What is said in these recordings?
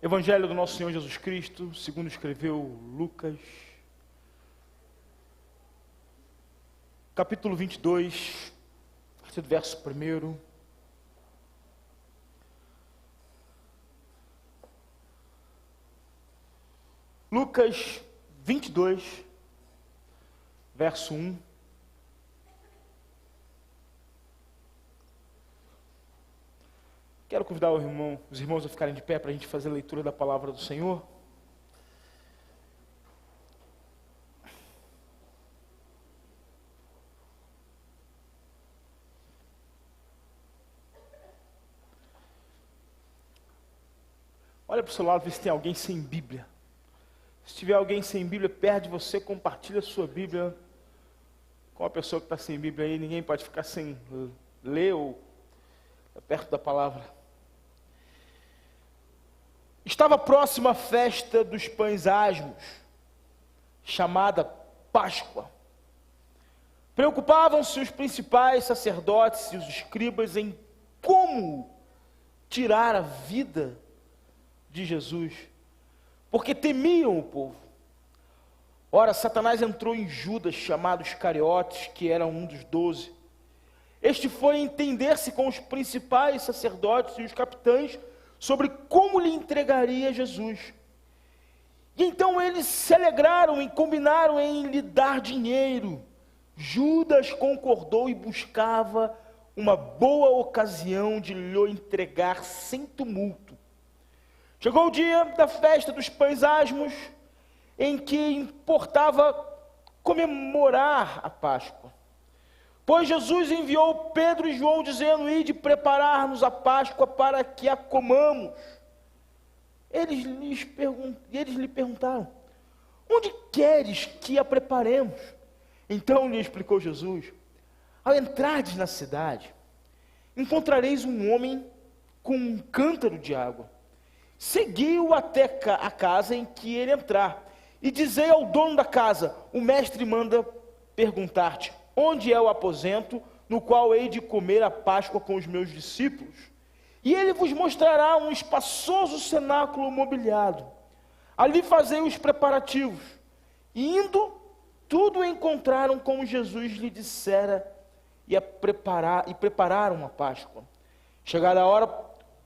Evangelho do nosso Senhor Jesus Cristo, segundo escreveu Lucas, capítulo 22, a partir do verso 1. Lucas 22, verso 1. Quero convidar os irmãos a ficarem de pé para a gente fazer a leitura da palavra do Senhor. Olha para o seu lado, vê se tem alguém sem Bíblia. Se tiver alguém sem Bíblia perto de você, compartilha a sua Bíblia com a pessoa que está sem Bíblia aí. Ninguém pode ficar sem ler ou perto da palavra. Estava próxima a festa dos pães asmos, chamada Páscoa. Preocupavam-se os principais sacerdotes e os escribas em como tirar a vida de Jesus, porque temiam o povo. Ora, Satanás entrou em Judas, chamado Iscariotes, que era um dos 12. Este foi entender-se com os principais sacerdotes e os capitães sobre como lhe entregaria Jesus. E então eles se alegraram e combinaram em lhe dar dinheiro. Judas concordou e buscava uma boa ocasião de lhe entregar sem tumulto. Chegou o dia da festa dos pães asmos, em que importava comemorar a Páscoa. Pois Jesus enviou Pedro e João, dizendo: ide preparar-nos a Páscoa para que a comamos. Eles lhe perguntaram: onde queres que a preparemos? Então lhe explicou Jesus: ao entrardes na cidade, encontrareis um homem com um cântaro de água. Segui-o até a casa em que ele entrar, e dizei ao dono da casa: o mestre manda perguntar-te, onde é o aposento no qual hei de comer a Páscoa com os meus discípulos? E ele vos mostrará um espaçoso cenáculo mobiliado. Ali fazei os preparativos. E indo, tudo encontraram como Jesus lhe dissera, e prepararam a Páscoa. Chegada a hora,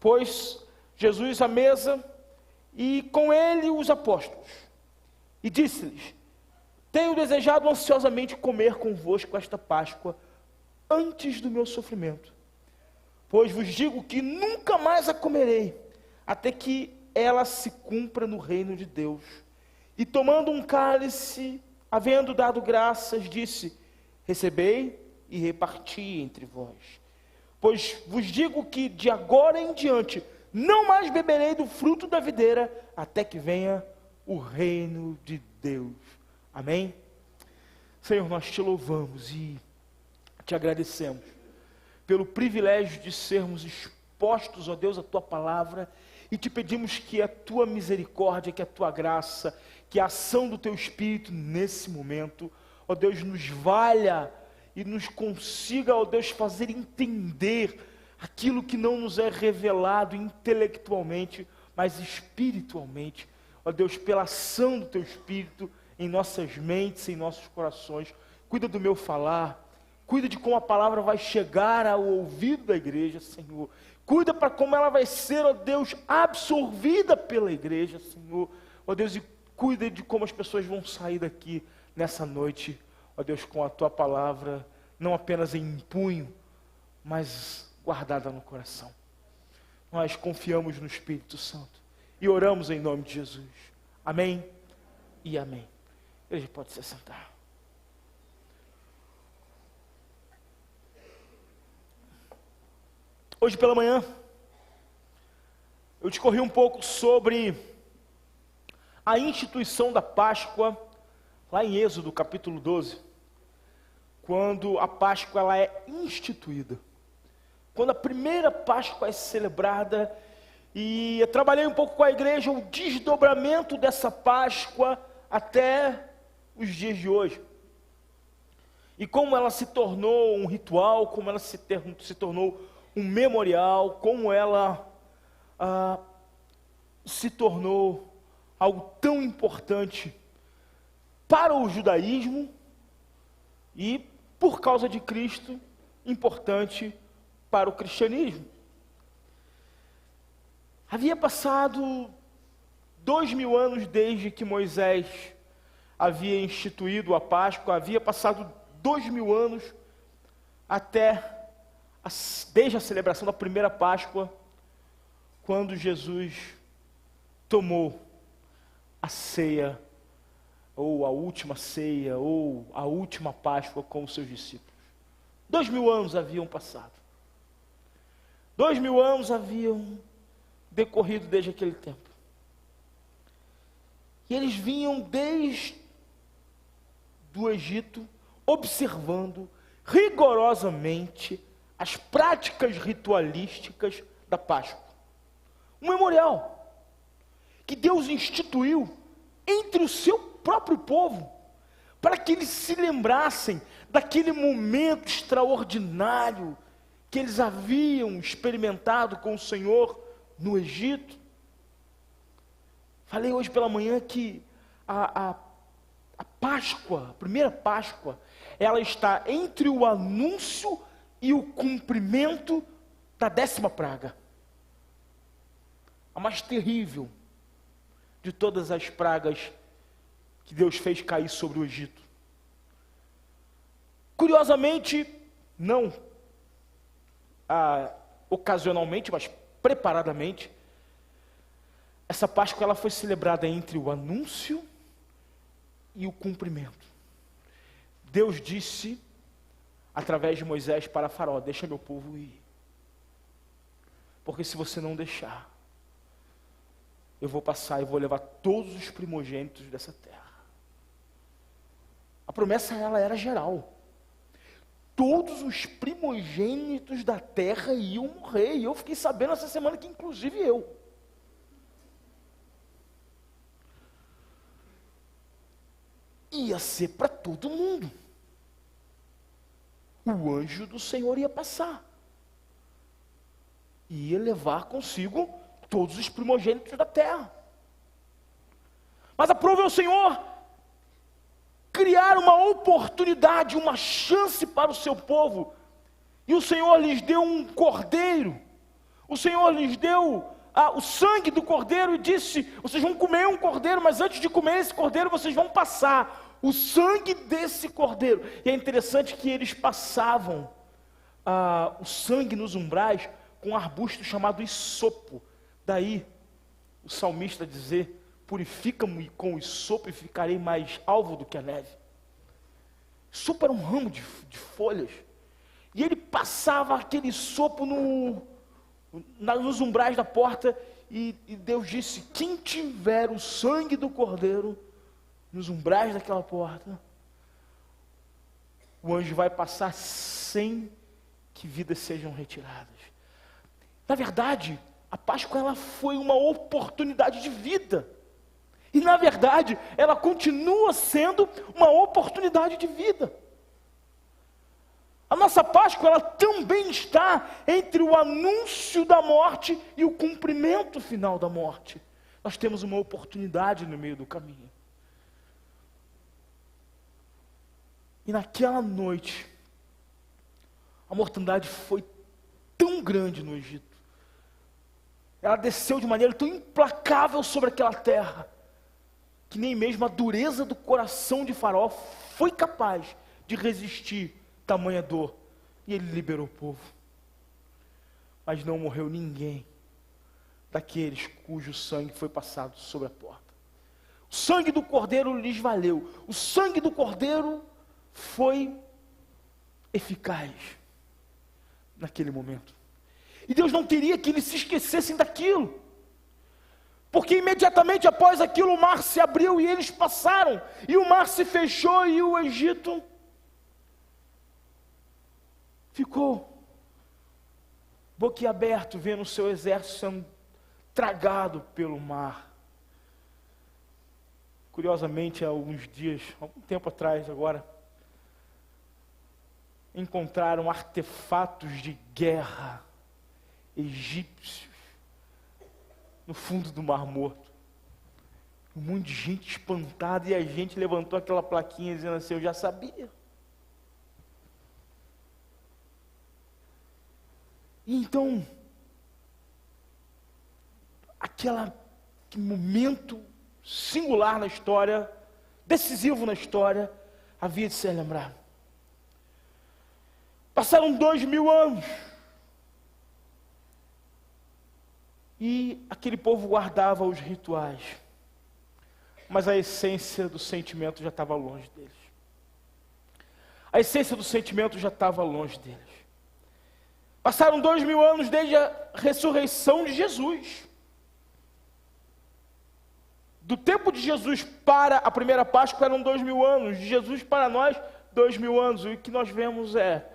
pôs Jesus à mesa, e com ele os apóstolos. E disse-lhes: tenho desejado ansiosamente comer convosco esta Páscoa antes do meu sofrimento. Pois vos digo que nunca mais a comerei, até que ela se cumpra no reino de Deus. E tomando um cálice, havendo dado graças, disse: recebei e reparti entre vós. Pois vos digo que de agora em diante não mais beberei do fruto da videira, até que venha o reino de Deus. Amém? Senhor, nós te louvamos e te agradecemos pelo privilégio de sermos expostos, ó Deus, à tua palavra, e te pedimos que a tua misericórdia, que a tua graça, que a ação do teu Espírito nesse momento, ó Deus, nos valha e nos consiga, ó Deus, fazer entender aquilo que não nos é revelado intelectualmente, mas espiritualmente, ó Deus, pela ação do teu Espírito em nossas mentes, em nossos corações. Cuida do meu falar, cuida de como a palavra vai chegar ao ouvido da igreja, Senhor. Cuida para como ela vai ser, ó Deus, absorvida pela igreja, Senhor. Ó Deus, e cuida de como as pessoas vão sair daqui nessa noite, ó Deus, com a tua palavra, não apenas em punho, mas guardada no coração. Nós confiamos no Espírito Santo e oramos em nome de Jesus. Amém e amém. A igreja pode se sentar. Hoje pela manhã, eu discorri um pouco sobre a instituição da Páscoa, lá em Êxodo capítulo 12, quando a Páscoa ela é instituída, quando a primeira Páscoa é celebrada, e eu trabalhei um pouco com a igreja o desdobramento dessa Páscoa até os dias de hoje. E como ela se tornou um ritual, como ela se tornou um memorial, como ela se tornou algo tão importante para o judaísmo e, por causa de Cristo, importante para o cristianismo. Havia passado 2000 anos desde que Moisés havia instituído a Páscoa, havia passado 2000 anos desde a celebração da primeira Páscoa, quando Jesus tomou a ceia, ou a última ceia, ou a última Páscoa com os seus discípulos. 2000 anos haviam passado. 2000 anos haviam decorrido desde aquele tempo. E eles vinham desde o Egito, observando rigorosamente as práticas ritualísticas da Páscoa. Um memorial que Deus instituiu entre o seu próprio povo, para que eles se lembrassem daquele momento extraordinário que eles haviam experimentado com o Senhor no Egito. Falei hoje pela manhã que a Páscoa, a primeira Páscoa, ela está entre o anúncio e o cumprimento da 10ª praga. A mais terrível de todas as pragas que Deus fez cair sobre o Egito. Curiosamente, não ocasionalmente, mas preparadamente, essa Páscoa ela foi celebrada entre o anúncio e o cumprimento. Deus disse, através de Moisés para Faraó: deixa meu povo ir, porque se você não deixar, eu vou passar e vou levar todos os primogênitos dessa terra. A promessa ela era geral. Todos os primogênitos da terra iam morrer. E eu fiquei sabendo essa semana que inclusive eu. Ia ser para todo mundo. O anjo do Senhor ia passar. Ia levar consigo todos os primogênitos da terra. Mas aprove ao Senhor criar uma oportunidade, uma chance para o seu povo. E o Senhor lhes deu um cordeiro. O Senhor lhes deu o sangue do cordeiro e disse: vocês vão comer um cordeiro, mas antes de comer esse cordeiro, vocês vão passar o sangue desse cordeiro. E é interessante que eles passavam o sangue nos umbrais com um arbusto chamado isopo. Daí o salmista dizer: purifica-me com o isopo e ficarei mais alvo do que a neve. Isopo era um ramo de folhas. E ele passava aquele isopo nos umbrais da porta. E Deus disse: quem tiver o sangue do cordeiro nos umbrais daquela porta, o anjo vai passar sem que vidas sejam retiradas. Na verdade, a Páscoa ela foi uma oportunidade de vida. E na verdade, ela continua sendo uma oportunidade de vida. A nossa Páscoa ela também está entre o anúncio da morte e o cumprimento final da morte. Nós temos uma oportunidade no meio do caminho. E naquela noite, a mortandade foi tão grande no Egito. Ela desceu de maneira tão implacável sobre aquela terra, que nem mesmo a dureza do coração de Faraó foi capaz de resistir tamanha dor. E ele liberou o povo. Mas não morreu ninguém daqueles cujo sangue foi passado sobre a porta. O sangue do cordeiro lhes valeu. O sangue do cordeiro foi eficaz naquele momento. E Deus não queria que eles se esquecessem daquilo. Porque imediatamente após aquilo o mar se abriu e eles passaram. E o mar se fechou e o Egito ficou boquiaberto, vendo o seu exército sendo tragado pelo mar. Curiosamente, há alguns dias, algum tempo atrás agora, encontraram artefatos de guerra egípcios no fundo do Mar Morto. Um monte de gente espantada, e a gente levantou aquela plaquinha dizendo assim: eu já sabia. E então, aquele momento singular na história, decisivo na história, havia de ser lembrado. Passaram 2000 anos, e aquele povo guardava os rituais, mas a essência do sentimento já estava longe deles. A essência do sentimento já estava longe deles. Passaram 2000 anos desde a ressurreição de Jesus. Do tempo de Jesus para a primeira Páscoa eram 2000 anos, de Jesus para nós, 2000 anos. E o que nós vemos é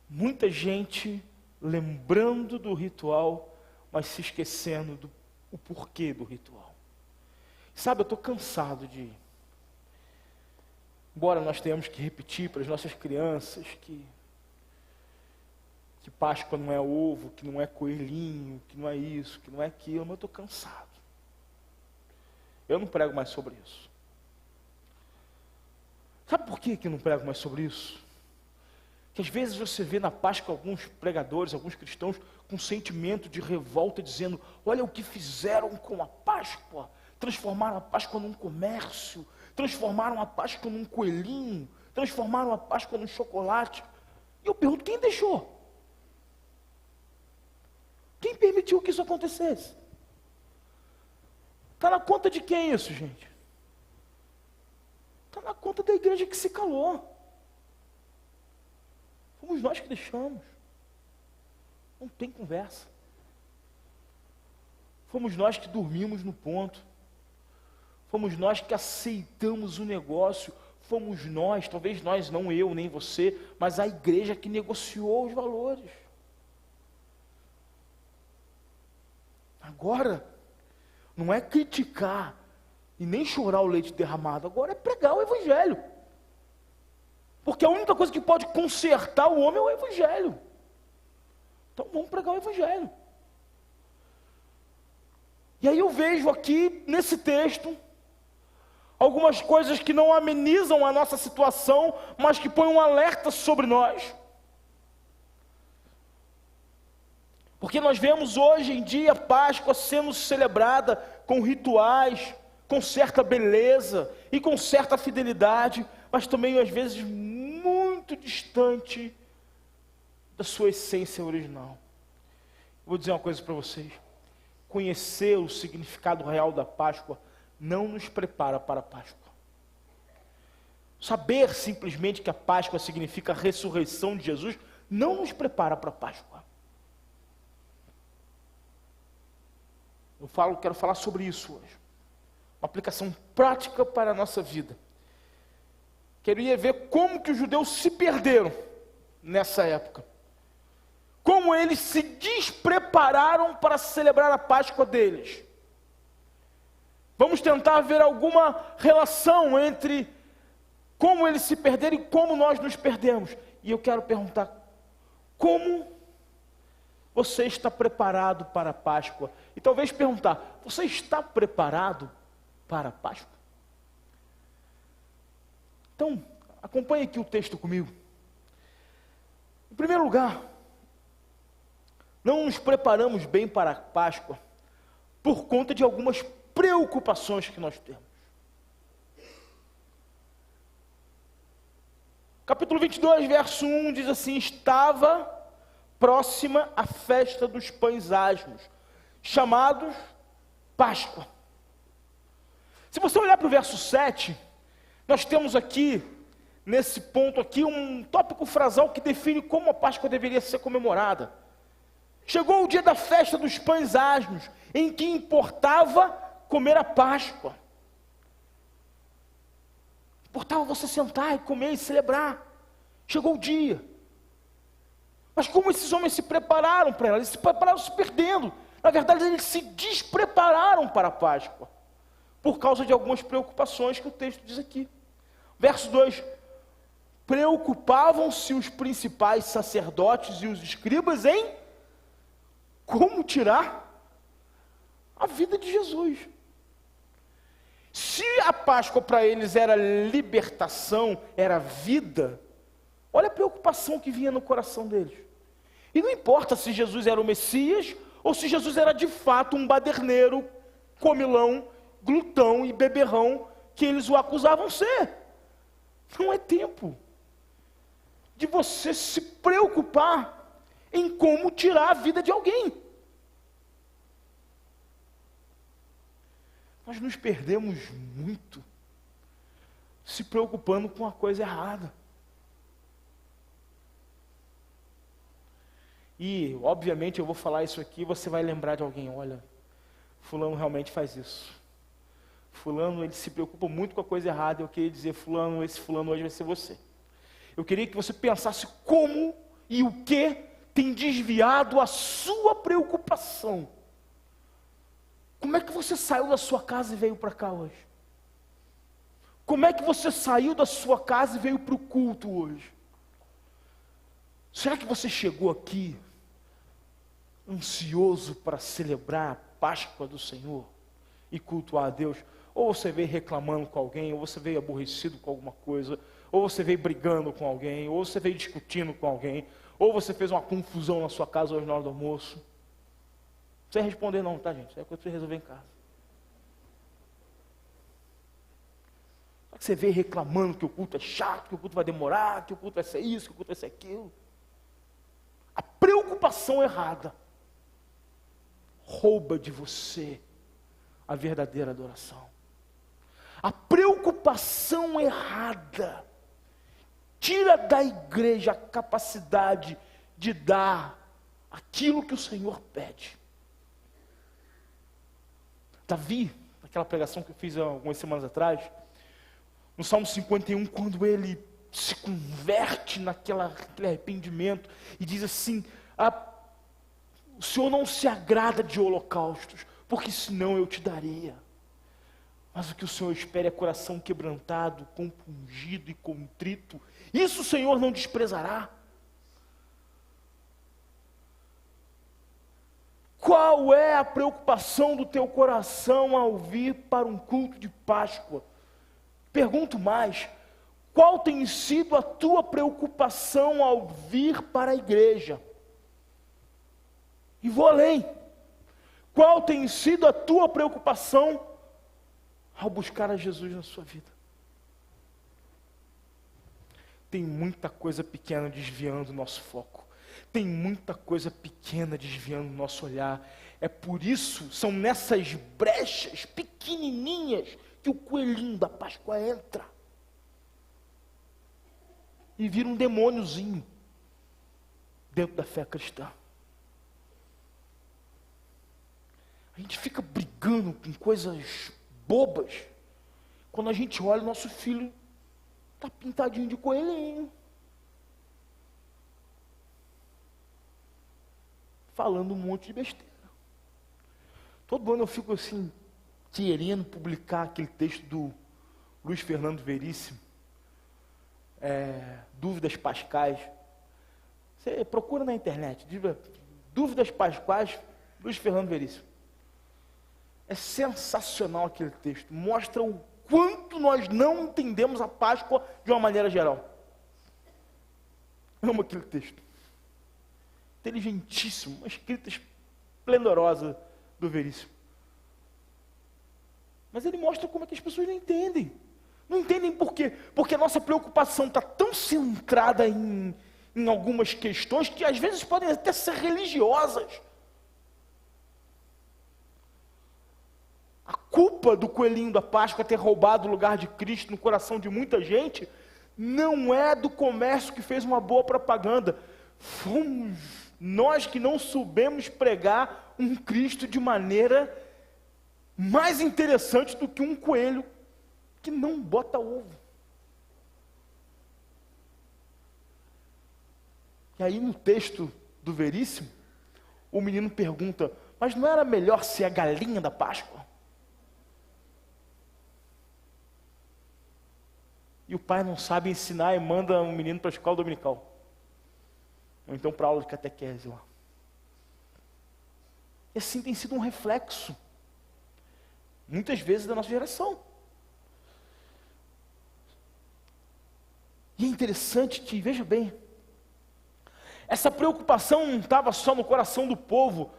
muita gente lembrando do ritual, mas se esquecendo do porquê do ritual. Sabe, eu estou cansado de... Embora nós tenhamos que repetir para as nossas crianças que Páscoa não é ovo, que não é coelhinho, que não é isso, que não é aquilo, mas eu estou cansado. Eu não prego mais sobre isso. Sabe por que eu não prego mais sobre isso? Que às vezes você vê na Páscoa alguns pregadores, alguns cristãos com sentimento de revolta, dizendo: olha o que fizeram com a Páscoa, transformaram a Páscoa num comércio, transformaram a Páscoa num coelhinho, transformaram a Páscoa num chocolate. E eu pergunto: quem deixou? Quem permitiu que isso acontecesse? Está na conta de quem isso, gente? Está na conta da igreja que se calou. Fomos nós que deixamos. Não tem conversa. Fomos nós que dormimos no ponto. Fomos nós que aceitamos o negócio. Fomos nós, talvez nós, não eu, nem você, mas a igreja que negociou os valores. Agora, não é criticar e nem chorar o leite derramado, agora é pregar o Evangelho. Porque a única coisa que pode consertar o homem é o Evangelho. Então vamos pregar o Evangelho. E aí eu vejo aqui, nesse texto, algumas coisas que não amenizam a nossa situação, mas que põem um alerta sobre nós. Porque nós vemos hoje em dia a Páscoa sendo celebrada com rituais, com certa beleza e com certa fidelidade, mas também às vezes muito distante da sua essência original. Vou dizer uma coisa para vocês: conhecer o significado real da Páscoa não nos prepara para a Páscoa. Saber simplesmente que a Páscoa significa a ressurreição de Jesus não nos prepara para a Páscoa. Quero falar sobre isso hoje. Uma aplicação prática para a nossa vida. Queria ver como que os judeus se perderam nessa época. Como eles se desprepararam para celebrar a Páscoa deles. Vamos tentar ver alguma relação entre como eles se perderam e como nós nos perdemos. E eu quero perguntar: como você está preparado para a Páscoa? E talvez perguntar: você está preparado para a Páscoa? Então, acompanhe aqui o texto comigo. Em primeiro lugar, não nos preparamos bem para a Páscoa por conta de algumas preocupações que nós temos. Capítulo 22, verso 1 diz assim: estava próxima a festa dos pães asmos, chamados Páscoa. Se você olhar para o verso 7, nós temos aqui, nesse ponto aqui, um tópico frasal que define como a Páscoa deveria ser comemorada. Chegou o dia da festa dos pães asmos, em que importava comer a Páscoa. Importava você sentar e comer e celebrar. Chegou o dia. Mas como esses homens se prepararam para ela? Eles se prepararam se perdendo. Na verdade, eles se desprepararam para a Páscoa, por causa de algumas preocupações que o texto diz aqui. Verso 2: preocupavam-se os principais sacerdotes e os escribas em como tirar a vida de Jesus. Se a Páscoa para eles era libertação, era vida, olha a preocupação que vinha no coração deles. E não importa se Jesus era o Messias, ou se Jesus era de fato um baderneiro, comilão, glutão e beberrão, que eles o acusavam ser. Não é tempo de você se preocupar em como tirar a vida de alguém. Nós nos perdemos muito se preocupando com a coisa errada. E, obviamente, eu vou falar isso aqui, você vai lembrar de alguém, olha, fulano realmente faz isso. Fulano, ele se preocupa muito com a coisa errada, eu queria dizer, fulano, esse fulano hoje vai ser você. Eu queria que você pensasse como e o que tem desviado a sua preocupação. Como é que você saiu da sua casa e veio para cá hoje? Como é que você saiu da sua casa e veio para o culto hoje? Será que você chegou aqui ansioso para celebrar a Páscoa do Senhor e cultuar a Deus? Ou você veio reclamando com alguém, ou você veio aborrecido com alguma coisa, ou você veio brigando com alguém, ou você veio discutindo com alguém, ou você fez uma confusão na sua casa hoje na hora do almoço? Não precisa responder não, tá, gente? Isso é coisa para você resolver em casa. Só que você veio reclamando que o culto é chato, que o culto vai demorar, que o culto vai ser isso, que o culto vai ser aquilo. A preocupação errada rouba de você a verdadeira adoração. A preocupação errada tira da igreja a capacidade de dar aquilo que o Senhor pede. Davi, naquela pregação que eu fiz há algumas semanas atrás, no Salmo 51, quando ele se converte naquele arrependimento e diz assim, o Senhor não se agrada de holocaustos, porque senão eu te daria. Mas o que o Senhor espera é coração quebrantado, compungido e contrito. Isso o Senhor não desprezará. Qual é a preocupação do teu coração ao vir para um culto de Páscoa? Pergunto mais, qual tem sido a tua preocupação ao vir para a igreja? E vou além. Qual tem sido a tua preocupação ao buscar a Jesus na sua vida? Tem muita coisa pequena desviando o nosso foco. Tem muita coisa pequena desviando o nosso olhar. É por isso, são nessas brechas pequenininhas que o coelhinho da Páscoa entra. E vira um demôniozinho dentro da fé cristã. A gente fica brigando com coisas bobas, quando a gente olha, o nosso filho está pintadinho de coelhinho, falando um monte de besteira. Todo ano eu fico assim, querendo publicar aquele texto do Luiz Fernando Veríssimo, Dúvidas Pascais. Você procura na internet, Dúvidas Pascais, Luiz Fernando Veríssimo. É sensacional aquele texto, mostra o quanto nós não entendemos a Páscoa de uma maneira geral. Amo aquele texto. Inteligentíssimo, uma escrita esplendorosa do Veríssimo. Mas ele mostra como é que as pessoas não entendem. Não entendem por quê? Porque a nossa preocupação está tão centrada em algumas questões que às vezes podem até ser religiosas. A culpa do coelhinho da Páscoa ter roubado o lugar de Cristo no coração de muita gente não é do comércio que fez uma boa propaganda. Fomos nós que não soubemos pregar um Cristo de maneira mais interessante do que um coelho que não bota ovo. E aí no texto do Veríssimo, o menino pergunta, mas não era melhor ser a galinha da Páscoa? E o pai não sabe ensinar e manda um menino para a escola dominical. Ou então para a aula de catequese lá. E assim tem sido um reflexo Muitas vezes da nossa geração. E é interessante que, veja bem, essa preocupação não estava só no coração do povo,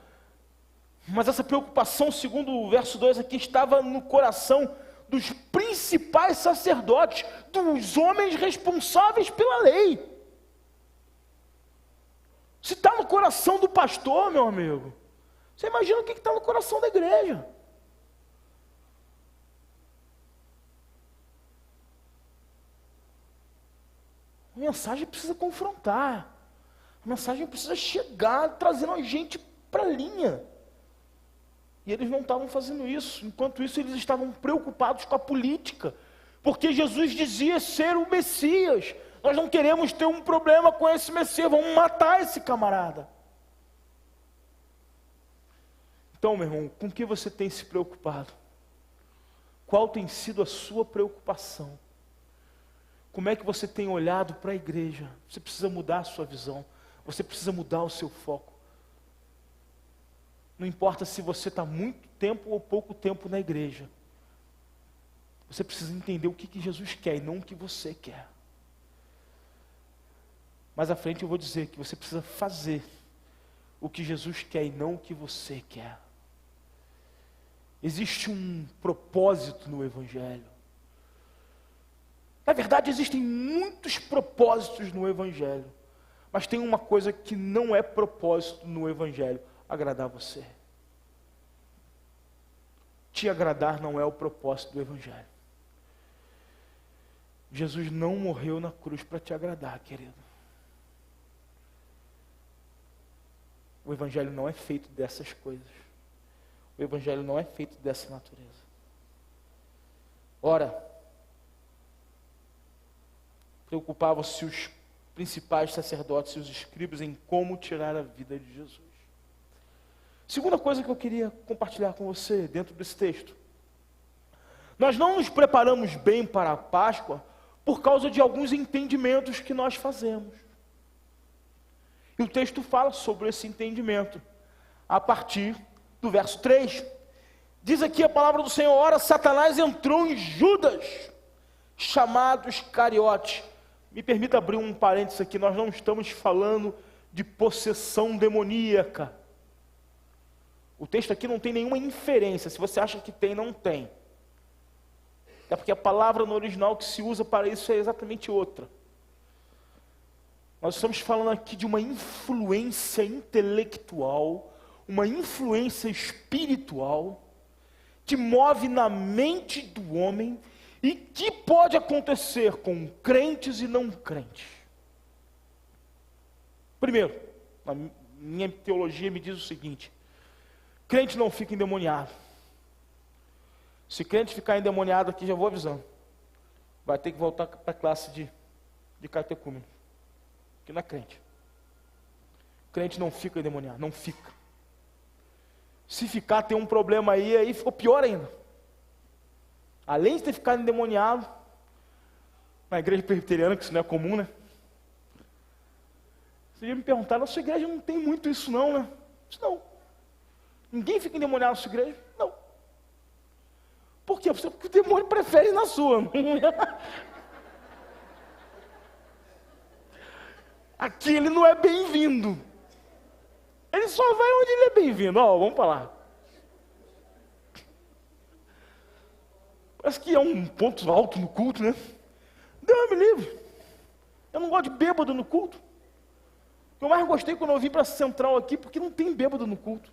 mas essa preocupação, segundo o verso 2 aqui, estava no coração dos principais sacerdotes, dos homens responsáveis pela lei. Se está no coração do pastor, meu amigo, você imagina o que está no coração da igreja. A mensagem precisa confrontar. A mensagem precisa chegar trazendo a gente para a linha. E eles não estavam fazendo isso. Enquanto isso, eles estavam preocupados com a política. Porque Jesus dizia ser o Messias. Nós não queremos ter um problema com esse Messias. Vamos matar esse camarada. Então, meu irmão, com que você tem se preocupado? Qual tem sido a sua preocupação? Como é que você tem olhado para a igreja? Você precisa mudar a sua visão. Você precisa mudar o seu foco. Não importa se você está muito tempo ou pouco tempo na igreja. Você precisa entender o que Jesus quer e não o que você quer. Mais à frente eu vou dizer que você precisa fazer o que Jesus quer e não o que você quer. Existe um propósito no Evangelho. Na verdade, existem muitos propósitos no Evangelho. Mas tem uma coisa que não é propósito no Evangelho: agradar você. Te agradar não é o propósito do Evangelho. Jesus não morreu na cruz para te agradar, querido. O Evangelho não é feito dessas coisas. O Evangelho não é feito dessa natureza. Ora, preocupavam-se os principais sacerdotes e os escribas em como tirar a vida de Jesus. Segunda coisa que eu queria compartilhar com você dentro desse texto. Nós não nos preparamos bem para a Páscoa por causa de alguns entendimentos que nós fazemos. E o texto fala sobre esse entendimento a partir do verso 3. Diz aqui a palavra do Senhor: ora, Satanás entrou em Judas, chamado Iscariote. Me permita abrir um parênteses aqui, nós não estamos falando de possessão demoníaca. O texto aqui não tem nenhuma inferência, se você acha que tem, não tem. É porque a palavra no original que se usa para isso é exatamente outra. Nós estamos falando aqui de uma influência intelectual, uma influência espiritual, que move na mente do homem, e que pode acontecer com crentes e não crentes. Primeiro, a minha teologia me diz o seguinte: crente não fica endemoniado. Se crente ficar endemoniado aqui, já vou avisando, vai ter que voltar para a classe de catecúmeno, que não é crente. Crente não fica endemoniado, não fica. Se ficar, tem um problema aí ficou pior ainda. Além de ter ficado endemoniado, na igreja presbiteriana, que isso não é comum, né? Vocês já me perguntaram: a sua igreja não tem muito isso não, né? Isso não. Ninguém fica endemoniado na sua igreja? Não. Por quê? Porque o demônio prefere ir na sua. Aqui ele não é bem-vindo. Ele só vai onde ele é bem-vindo. Vamos para lá. Parece que é um ponto alto no culto, né? Deus me livre. Eu não gosto de bêbado no culto. Eu mais gostei quando eu vim para a central aqui, porque não tem bêbado no culto.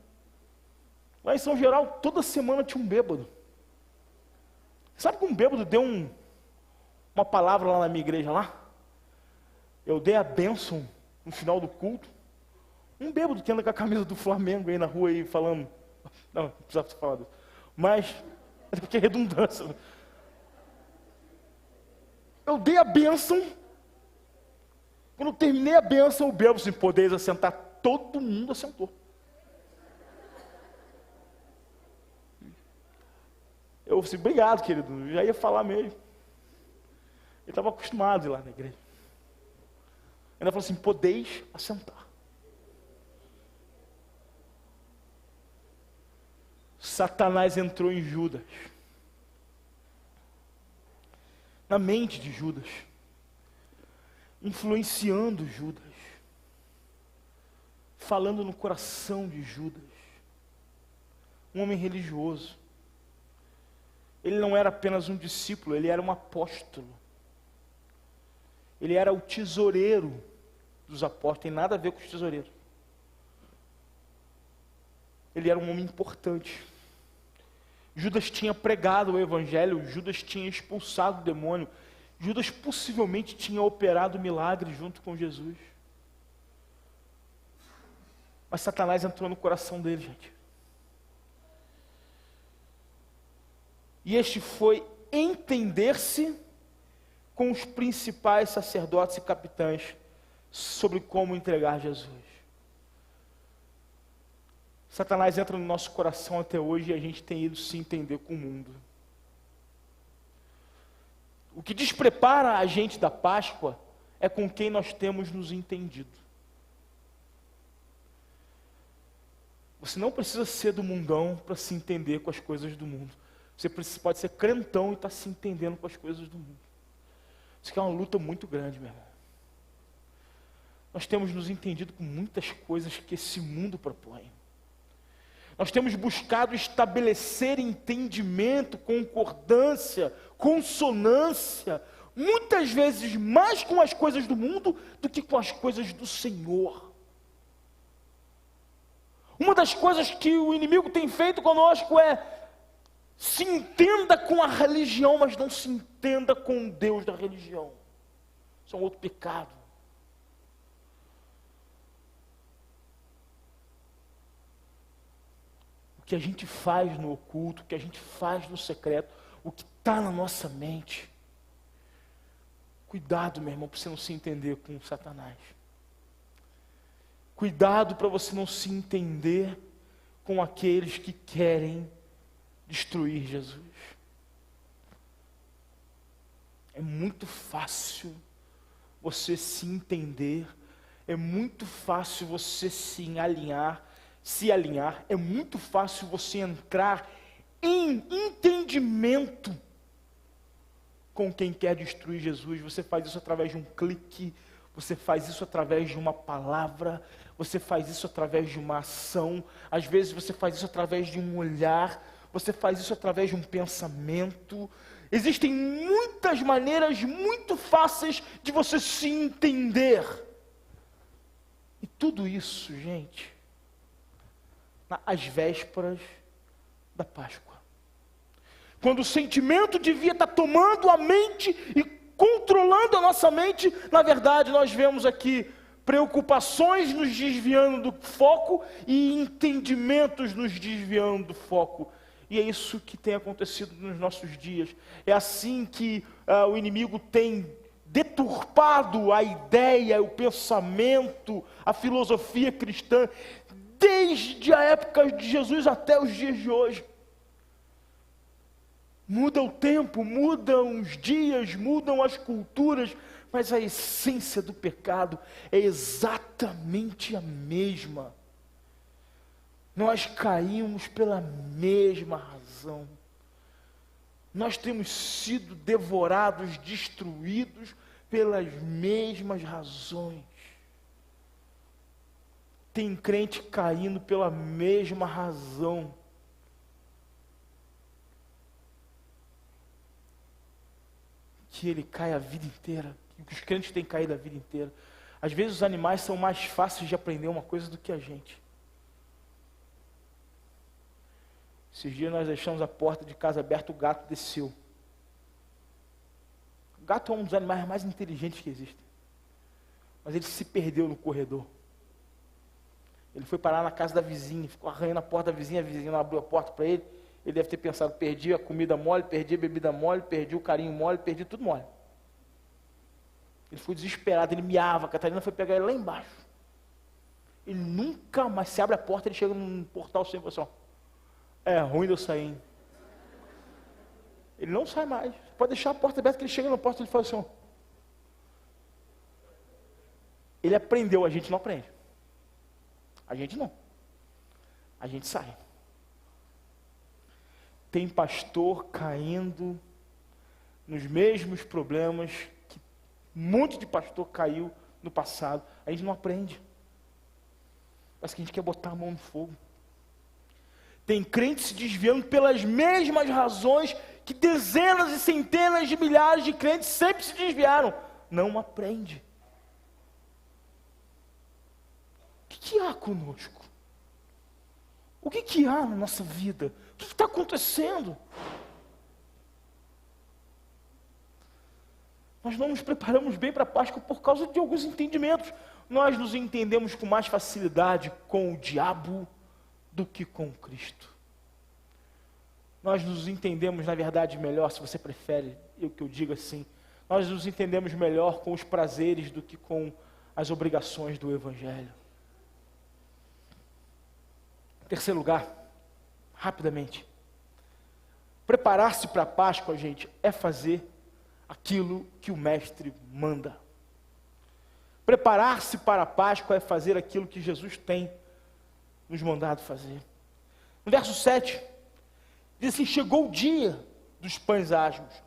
Lá em São Geral, toda semana tinha um bêbado. Sabe que um bêbado deu uma palavra lá na minha igreja lá? Eu dei a bênção no final do culto. Um bêbado que anda com a camisa do Flamengo aí na rua aí falando. Não precisava falar disso. Mas é porque é redundância. Eu dei a bênção. Quando eu terminei a bênção, o bêbado se podeis assentar. Todo mundo assentou. Eu disse: obrigado, querido. Eu já ia falar mesmo. Ele estava acostumado a ir lá na igreja. Ainda falou assim: podeis assentar. Satanás entrou em Judas, na mente de Judas, influenciando Judas, falando no coração de Judas, um homem religioso. Ele não era apenas um discípulo, ele era um apóstolo. Ele era o tesoureiro dos apóstolos, tem nada a ver com os tesoureiros. Ele era um homem importante. Judas tinha pregado o evangelho, Judas tinha expulsado o demônio, Judas possivelmente tinha operado milagre junto com Jesus. Mas Satanás entrou no coração dele, gente. E este foi entender-se com os principais sacerdotes e capitães sobre como entregar Jesus. Satanás entra no nosso coração até hoje e a gente tem ido se entender com o mundo. O que desprepara a gente da Páscoa é com quem nós temos nos entendido. Você não precisa ser do mundão para se entender com as coisas do mundo. Você pode ser crentão e estar se entendendo com as coisas do mundo. Isso aqui é uma luta muito grande, meu irmão. Nós temos nos entendido com muitas coisas que esse mundo propõe. Nós temos buscado estabelecer entendimento, concordância, consonância, muitas vezes mais com as coisas do mundo do que com as coisas do Senhor. Uma das coisas que o inimigo tem feito conosco é: se entenda com a religião, mas não se entenda com o Deus da religião. Isso é um outro pecado. O que a gente faz no oculto, o que a gente faz no secreto, o que está na nossa mente. Cuidado, meu irmão, para você não se entender com Satanás. Cuidado para você não se entender com aqueles que querem destruir Jesus. É muito fácil você se entender, é muito fácil você se alinhar, é muito fácil você entrar em entendimento com quem quer destruir Jesus. Você faz isso através de um clique, você faz isso através de uma palavra, você faz isso através de uma ação, às vezes você faz isso através de um olhar, você faz isso através de um pensamento. Existem muitas maneiras muito fáceis de você se entender. E tudo isso, gente, às vésperas da Páscoa. Quando o sentimento devia estar tomando a mente e controlando a nossa mente, na verdade nós vemos aqui preocupações nos desviando do foco e entendimentos nos desviando do foco. E é isso que tem acontecido nos nossos dias. É assim que o inimigo tem deturpado a ideia, o pensamento, a filosofia cristã, desde a época de Jesus até os dias de hoje. Muda o tempo, mudam os dias, mudam as culturas, mas a essência do pecado é exatamente a mesma. Nós caímos pela mesma razão. Nós temos sido devorados, destruídos pelas mesmas razões. Tem crente caindo pela mesma razão. Que ele cai a vida inteira. Que os crentes têm caído a vida inteira. Às vezes os animais são mais fáceis de aprender uma coisa do que a gente. Esses dias nós deixamos a porta de casa aberta, o gato desceu. O gato é um dos animais mais inteligentes que existem. Mas ele se perdeu no corredor. Ele foi parar na casa da vizinha, ficou arranhando a porta da vizinha não abriu a porta para ele. Ele deve ter pensado: perdi a comida mole, perdi a bebida mole, perdi o carinho mole, perdi tudo mole. Ele foi desesperado, ele miava, a Catarina foi pegar ele lá embaixo. Ele nunca mais, se abre a porta, ele chega num portal sem assim, ó. É ruim de eu sair, hein? Ele não sai mais. Pode deixar a porta aberta, que ele chega na porta e ele fala assim, ó. Ele aprendeu, a gente não aprende. A gente não. A gente sai. tem pastor caindo nos mesmos problemas que um monte de pastor caiu no passado. A gente não aprende. Parece que a gente quer botar a mão no fogo. Tem crente se desviando pelas mesmas razões que dezenas e centenas de milhares de crentes sempre se desviaram. Não aprende. O que há conosco? O que há na nossa vida? O que está acontecendo? Nós não nos preparamos bem para a Páscoa por causa de alguns entendimentos. Nós nos entendemos com mais facilidade com o diabo do que com Cristo. Nós nos entendemos, na verdade, melhor, se você prefere que eu diga assim, nós nos entendemos melhor com os prazeres do que com as obrigações do Evangelho. Em terceiro lugar, rapidamente, preparar-se para a Páscoa, gente, é fazer aquilo que o Mestre manda. Preparar-se para a Páscoa é fazer aquilo que Jesus tem nos mandado fazer. No verso 7, diz assim: chegou o dia dos pães asmos,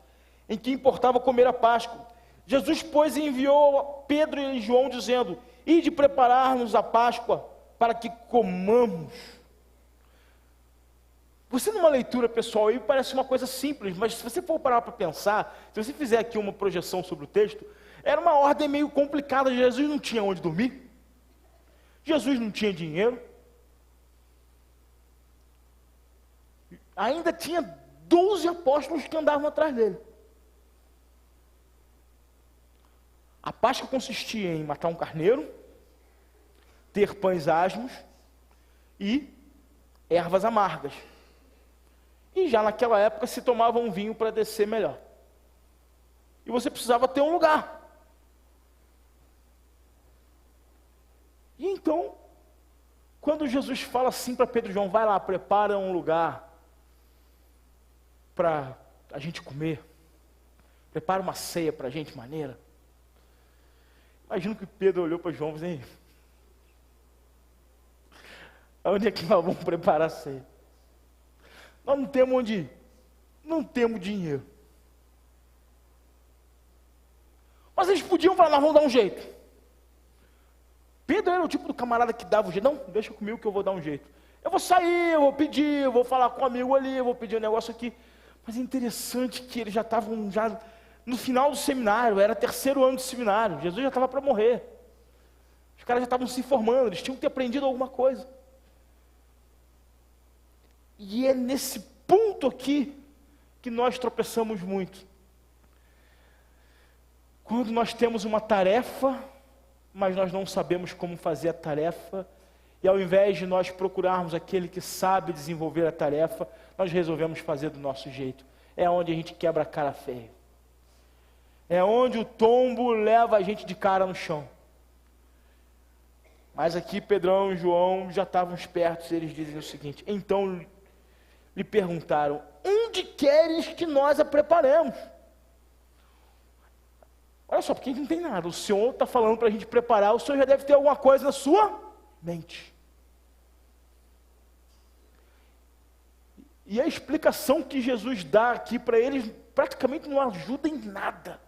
em que importava comer a Páscoa. Jesus, pois, enviou Pedro e João, dizendo: ide preparar-nos a Páscoa, para que comamos. Você, numa leitura pessoal, aí parece uma coisa simples, mas se você for parar para pensar, se você fizer aqui uma projeção sobre o texto, era uma ordem meio complicada. Jesus não tinha onde dormir, Jesus não tinha dinheiro, ainda tinha 12 apóstolos que andavam atrás dele. A Páscoa consistia em matar um carneiro, ter pães asmos e ervas amargas. E já naquela época se tomava um vinho para descer melhor. E você precisava ter um lugar. E então, quando Jesus fala assim para Pedro e João: vai lá, prepara um lugar para a gente comer, prepara uma ceia para a gente maneira. Imagino que Pedro olhou para João e disse: onde é que nós vamos preparar a ceia? Nós não temos onde ir, não temos dinheiro. Mas eles podiam falar: nós vamos dar um jeito. Pedro era o tipo do camarada que dava um jeito. Não, deixa comigo que eu vou dar um jeito. Eu vou sair, eu vou pedir, eu vou falar com um amigo ali, eu vou pedir um negócio aqui. Mas é interessante que eles já estavam no final do seminário, era 3º ano de seminário, Jesus já estava para morrer. Os caras já estavam se formando, eles tinham que ter aprendido alguma coisa. E é nesse ponto aqui que nós tropeçamos muito. Quando nós temos uma tarefa, mas nós não sabemos como fazer a tarefa, e ao invés de nós procurarmos aquele que sabe desenvolver a tarefa, nós resolvemos fazer do nosso jeito. É onde a gente quebra a cara feia. É onde o tombo leva a gente de cara no chão. Mas aqui Pedrão e João já estavam espertos, eles dizem o seguinte: então lhe perguntaram: onde queres que nós a preparemos? Olha só, porque a gente não tem nada. O Senhor está falando para a gente preparar, o Senhor já deve ter alguma coisa na sua mente. E a explicação que Jesus dá aqui para eles praticamente não ajuda em nada.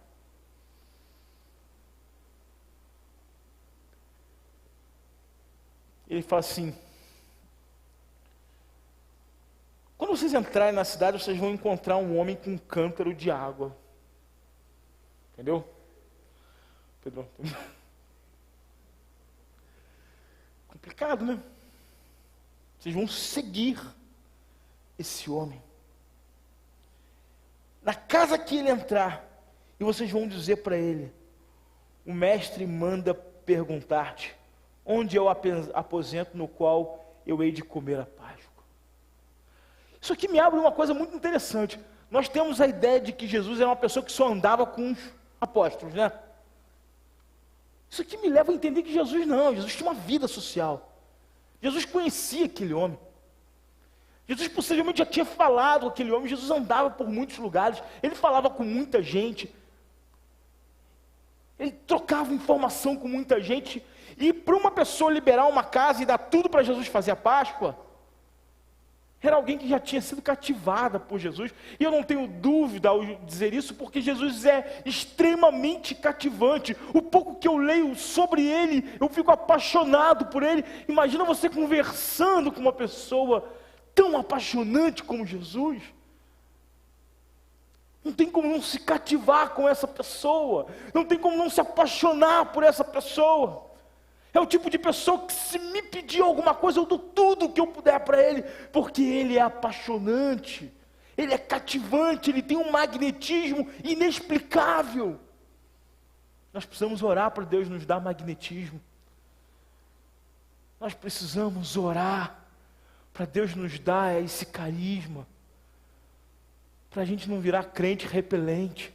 Ele fala assim: quando vocês entrarem na cidade, vocês vão encontrar um homem com um cântaro de água. Entendeu? Pedro. Complicado, né? Vocês vão seguir esse homem. Na casa que ele entrar, e vocês vão dizer para ele: o mestre manda perguntar-te, onde é o aposento no qual eu hei de comer a Páscoa? Isso aqui me abre uma coisa muito interessante. Nós temos a ideia de que Jesus era uma pessoa que só andava com os apóstolos, né? Isso aqui me leva a entender que Jesus tinha uma vida social. Jesus conhecia aquele homem. Jesus possivelmente já tinha falado com aquele homem. Jesus andava por muitos lugares, ele falava com muita gente, ele trocava informação com muita gente. E para uma pessoa liberar uma casa e dar tudo para Jesus fazer a Páscoa, Era alguém que já tinha sido cativada por Jesus. E eu não tenho dúvida ao dizer isso, porque Jesus é extremamente cativante. O pouco que eu leio sobre ele, eu fico apaixonado por ele. Imagina você conversando com uma pessoa tão apaixonante como Jesus. Não tem como não se cativar com essa pessoa. Não tem como não se apaixonar por essa pessoa. É o tipo de pessoa que, se me pedir alguma coisa, eu dou tudo o que eu puder para ele, porque ele é apaixonante, ele é cativante, ele tem um magnetismo inexplicável. Nós precisamos orar para Deus nos dar magnetismo. Nós precisamos orar para Deus nos dar esse carisma, para a gente não virar crente repelente,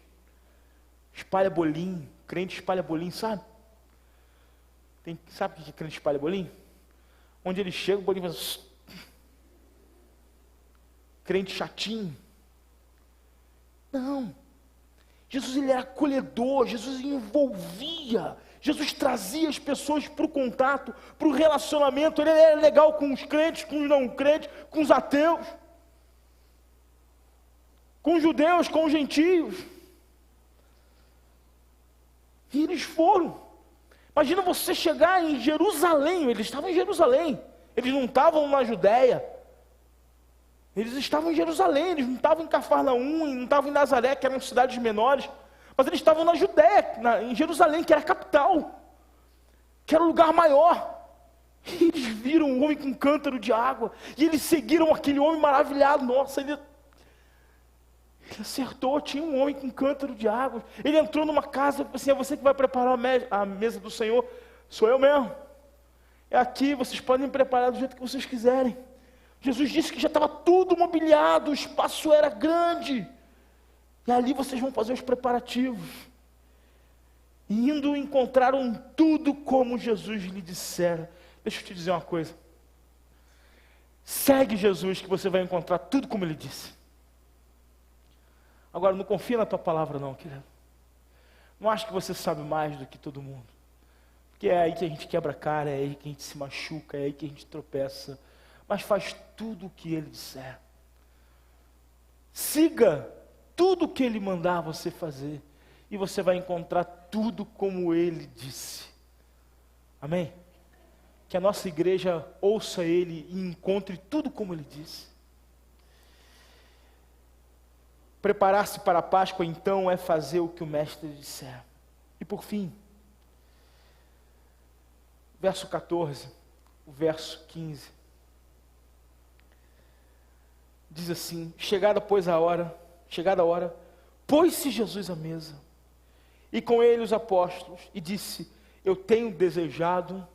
espalha bolinho, crente espalha bolinho, sabe? Sabe o que é crente espalha bolinho? Onde ele chega, o bolinho faz... Crente chatinho. Não. Jesus, ele era acolhedor, Jesus envolvia, Jesus trazia as pessoas para o contato, para o relacionamento. Ele era legal com os crentes, com os não crentes, com os ateus, com os judeus, com os gentios. E eles foram. Imagina você chegar em Jerusalém. Eles estavam em Jerusalém, eles não estavam na Judéia, eles estavam em Jerusalém, eles não estavam em Cafarnaum, não estavam em Nazaré, que eram cidades menores, mas eles estavam na Judéia, em Jerusalém, que era a capital, que era o lugar maior. E eles viram um homem com um cântaro de água, e eles seguiram aquele homem maravilhado. Nossa, ele acertou, tinha um homem com um cântaro de água. Ele entrou numa casa, assim: é você que vai preparar a mesa do Senhor? Sou eu mesmo. É aqui, vocês podem preparar do jeito que vocês quiserem. Jesus disse que já estava tudo mobiliado, o espaço era grande. E ali vocês vão fazer os preparativos. E indo, encontraram tudo como Jesus lhe dissera. Deixa eu te dizer uma coisa. Segue Jesus, que você vai encontrar tudo como ele disse. Agora, não confia na tua palavra não, querido. Não acha que você sabe mais do que todo mundo. Porque é aí que a gente quebra a cara, é aí que a gente se machuca, é aí que a gente tropeça. Mas faz tudo o que ele disser. Siga tudo o que ele mandar você fazer. E você vai encontrar tudo como ele disse. Amém? Que a nossa igreja ouça ele e encontre tudo como ele disse. Preparar-se para a Páscoa, então, é fazer o que o Mestre disser. E por fim, verso 14, o verso 15, diz assim: chegada a hora, pôs-se Jesus à mesa, e com ele os apóstolos, e disse: eu tenho desejado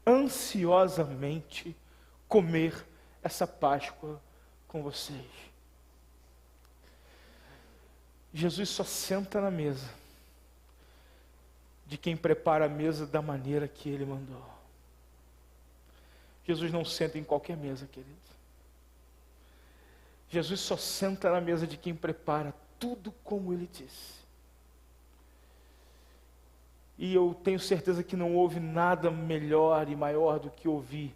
ansiosamente comer essa Páscoa com vocês. Jesus só senta na mesa de quem prepara a mesa da maneira que ele mandou. Jesus não senta em qualquer mesa, querido. Jesus só senta na mesa de quem prepara tudo como ele disse. E eu tenho certeza que não houve nada melhor e maior do que ouvir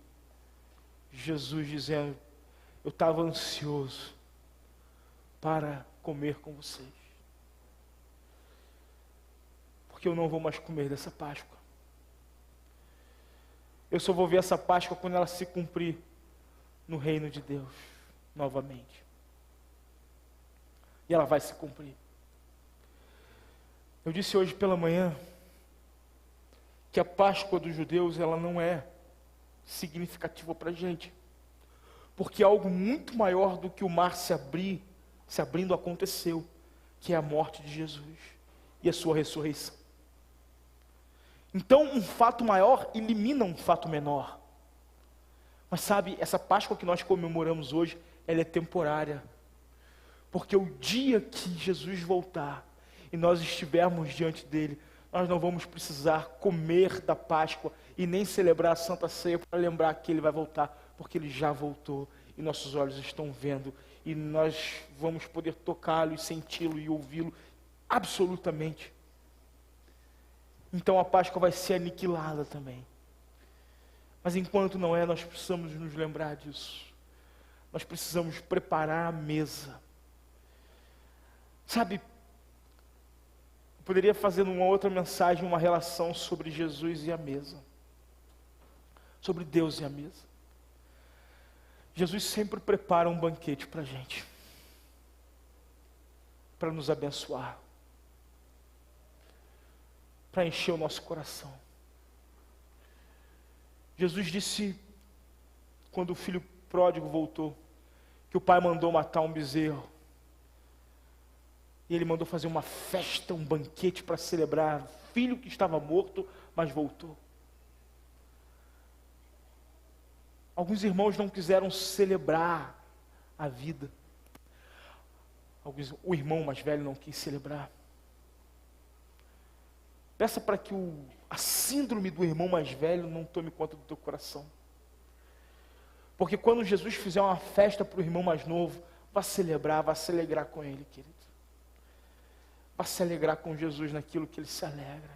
Jesus dizendo: eu estava ansioso para comer com vocês. Porque eu não vou mais comer dessa Páscoa. Eu só vou ver essa Páscoa quando ela se cumprir no reino de Deus, novamente. E ela vai se cumprir. Eu disse hoje pela manhã que a Páscoa dos judeus, ela não é significativa para a gente. Porque algo muito maior do que o mar se abrindo aconteceu, que é a morte de Jesus e a sua ressurreição. Então, um fato maior elimina um fato menor. Mas sabe, essa Páscoa que nós comemoramos hoje, ela é temporária. Porque o dia que Jesus voltar e nós estivermos diante dele, nós não vamos precisar comer da Páscoa e nem celebrar a Santa Ceia para lembrar que ele vai voltar, porque ele já voltou e nossos olhos estão vendo e nós vamos poder tocá-lo e senti-lo e ouvi-lo absolutamente. Então a Páscoa vai ser aniquilada também. Mas enquanto não é, nós precisamos nos lembrar disso. nós precisamos preparar a mesa. Sabe, eu poderia fazer numa outra mensagem uma relação sobre Jesus e a mesa, sobre Deus e a mesa. Jesus sempre prepara um banquete para a gente, para nos abençoar, para encher o nosso coração. Jesus disse, quando o filho pródigo voltou, que o pai mandou matar um bezerro, e ele mandou fazer uma festa, um banquete para celebrar o filho que estava morto, mas voltou. Alguns irmãos não quiseram celebrar a vida. O irmão mais velho não quis celebrar. Peça para que a síndrome do irmão mais velho não tome conta do teu coração. Porque quando Jesus fizer uma festa para o irmão mais novo, vá celebrar, vá se alegrar com ele, querido. Vá se alegrar com Jesus naquilo que ele se alegra.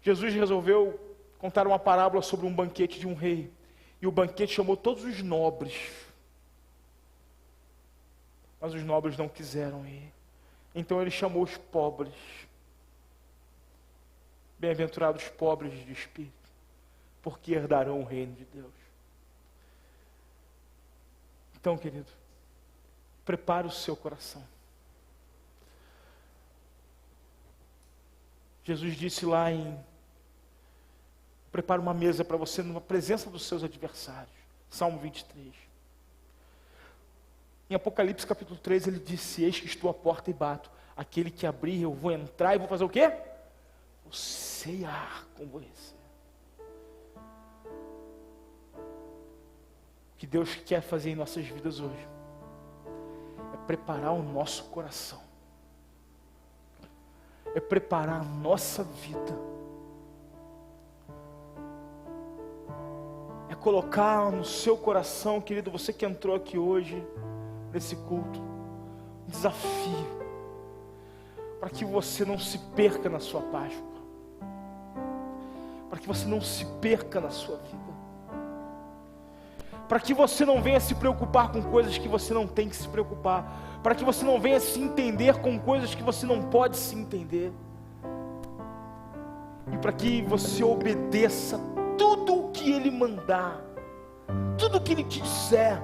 Jesus resolveu contar uma parábola sobre um banquete de um rei. E o banquete chamou todos os nobres. Mas os nobres não quiseram ir. Então ele chamou os pobres. Bem-aventurados os pobres de espírito, porque herdarão o reino de Deus. Então, querido, prepare o seu coração. Jesus disse lá prepara uma mesa para você na presença dos seus adversários. Salmo 23. Em Apocalipse capítulo 3 ele disse, eis que estou à porta e bato. Aquele que abrir, eu vou entrar e vou fazer o quê? Vou ceiar com você. O que Deus quer fazer em nossas vidas hoje é preparar o nosso coração. É preparar a nossa vida. É colocar no seu coração, querido, você que entrou aqui hoje, nesse culto, um desafio, para que você não se perca na sua Páscoa, para que você não se perca na sua vida, para que você não venha se preocupar com coisas que você não tem que se preocupar, para que você não venha se entender com coisas que você não pode se entender, e para que você obedeça tudo o que Ele mandar, tudo o que Ele te disser.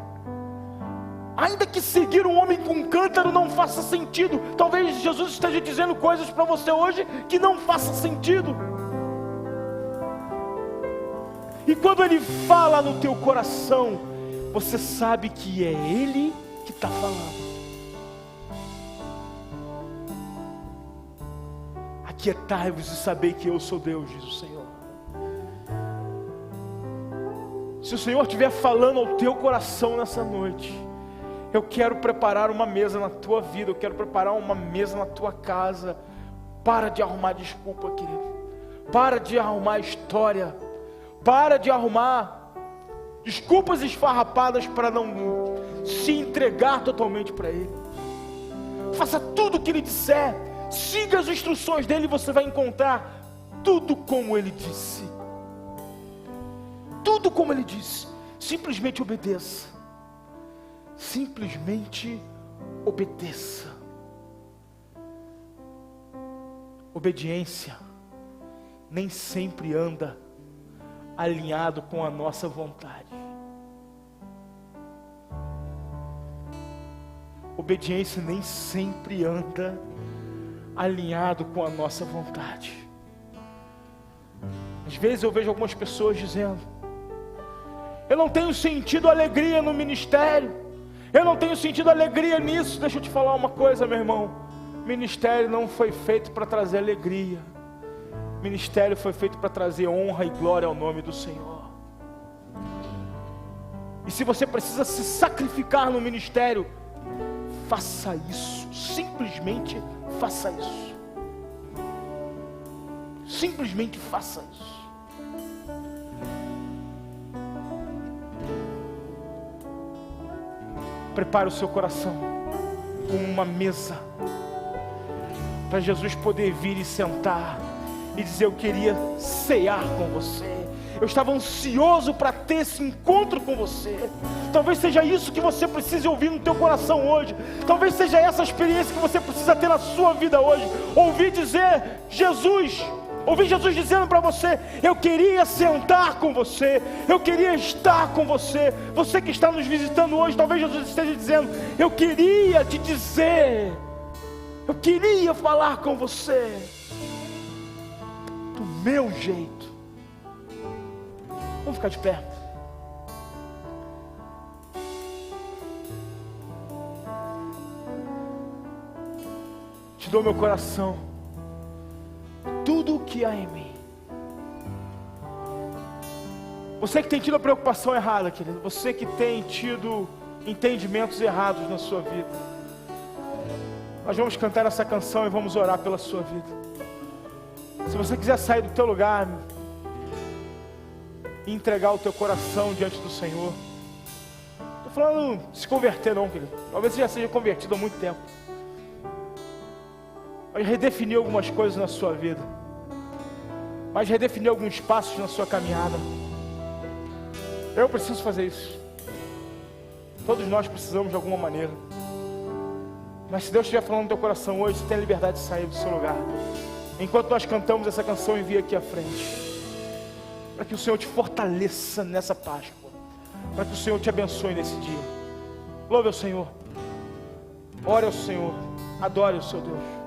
Ainda que seguir um homem com um cântaro não faça sentido, talvez Jesus esteja dizendo coisas para você hoje que não faça sentido. E quando Ele fala no teu coração, você sabe que é Ele que está falando. Aquietai-vos e sabei que eu sou Deus, diz o Senhor. Se o Senhor estiver falando ao teu coração nessa noite, eu quero preparar uma mesa na tua vida, eu quero preparar uma mesa na tua casa. Para de arrumar desculpa, querido. Para de arrumar história. Para de arrumar desculpas esfarrapadas para não se entregar totalmente para Ele. Faça tudo o que Ele disser. Siga as instruções dEle e você vai encontrar tudo como Ele disse. Tudo como Ele disse. Simplesmente obedeça. Simplesmente obedeça. Obediência nem sempre anda alinhado com a nossa vontade. Obediência nem sempre anda alinhado com a nossa vontade. Às vezes eu vejo algumas pessoas dizendo: eu não tenho sentido alegria no ministério, eu não tenho sentido alegria nisso. Deixa eu te falar uma coisa, meu irmão. Ministério não foi feito para trazer alegria. Ministério foi feito para trazer honra e glória ao nome do Senhor. E se você precisa se sacrificar no ministério, faça isso. Simplesmente faça isso. Simplesmente faça isso. Prepare o seu coração com uma mesa para Jesus poder vir e sentar e dizer: eu queria cear com você, Eu estava ansioso para ter esse encontro com você. Talvez seja isso que você precise ouvir no teu coração hoje. Talvez seja essa experiência que você precisa ter na sua vida hoje. Ouvir dizer, Jesus, ouvir Jesus dizendo para você: eu queria sentar com você, eu queria estar com você. Você que está nos visitando hoje, talvez Jesus esteja dizendo: eu queria te dizer, eu queria falar com você do meu jeito. Vamos ficar de pé. Te dou meu coração, tudo o que há em mim. Você que tem tido a preocupação errada, querido, você que tem tido entendimentos errados na sua vida, nós vamos cantar essa canção e vamos orar pela sua vida. Se você quiser sair do teu lugar e entregar o teu coração diante do Senhor, não estou falando se converter não, querido, talvez você já seja convertido há muito tempo, mas redefinir algumas coisas na sua vida, mas redefinir alguns passos na sua caminhada. Eu preciso fazer isso. Todos nós precisamos de alguma maneira. Mas se Deus estiver falando no teu coração hoje, você tem a liberdade de sair do seu lugar. Enquanto nós cantamos essa canção, envia aqui à frente, para que o Senhor te fortaleça nessa Páscoa, para que o Senhor te abençoe nesse dia. Louve ao Senhor, ore ao Senhor, adore o seu Deus.